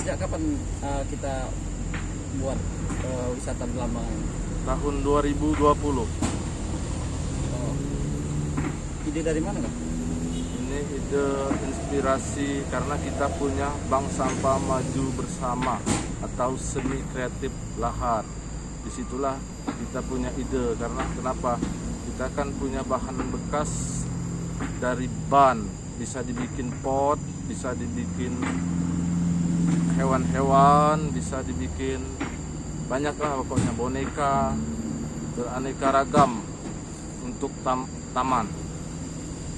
Sejak kapan kita buat wisata Belambangan? Tahun 2020. Oh. Ide dari mana, Kak? Ini ide inspirasi karena kita punya Bank Sampah Maju Bersama atau seni kreatif Lahar. Disitulah kita punya ide, karena kenapa? Kita kan punya bahan bekas dari ban, bisa dibikin pot, bisa dibikin hewan-hewan, bisa dibikin banyak lah pokoknya, boneka, beraneka ragam untuk taman.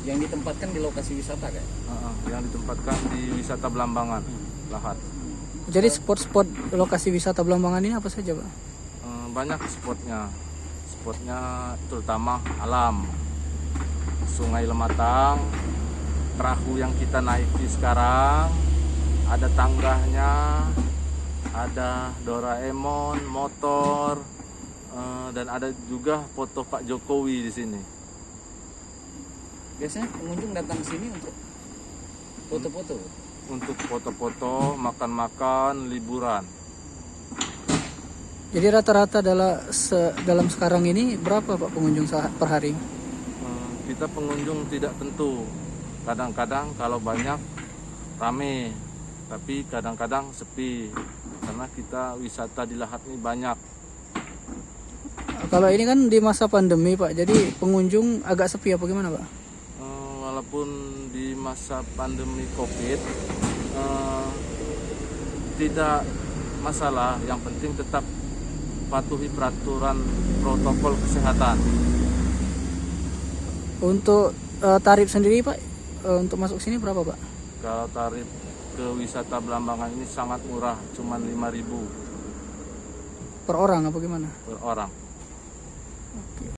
Yang ditempatkan di lokasi wisata, Kak? Yang ditempatkan di wisata Belambangan, Lahar. Jadi spot-spot lokasi wisata Belambangan ini apa saja, Pak? Banyak spotnya terutama alam. Sungai Lematang, perahu yang kita naiki sekarang, ada tangganya, ada Doraemon, motor, dan ada juga foto Pak Jokowi di sini. Biasanya pengunjung datang ke sini untuk foto-foto? Untuk foto-foto, makan-makan, liburan. Jadi rata-rata dalam sekarang ini berapa, Pak, pengunjung per hari? Kita pengunjung tidak tentu. Kadang-kadang kalau banyak rame, tapi kadang-kadang sepi. Karena kita wisata di Lahar ini banyak. Kalau ini kan di masa pandemi, Pak, jadi pengunjung agak sepi apa gimana, Pak? Walaupun di masa pandemi COVID, tidak masalah. Yang penting tetap patuhi peraturan protokol kesehatan. Untuk tarif sendiri, Pak, untuk masuk sini berapa, Pak? Kalau tarif ke wisata Belambangan ini sangat murah, cuma 5.000 Per orang apa gimana? per orang. Oke.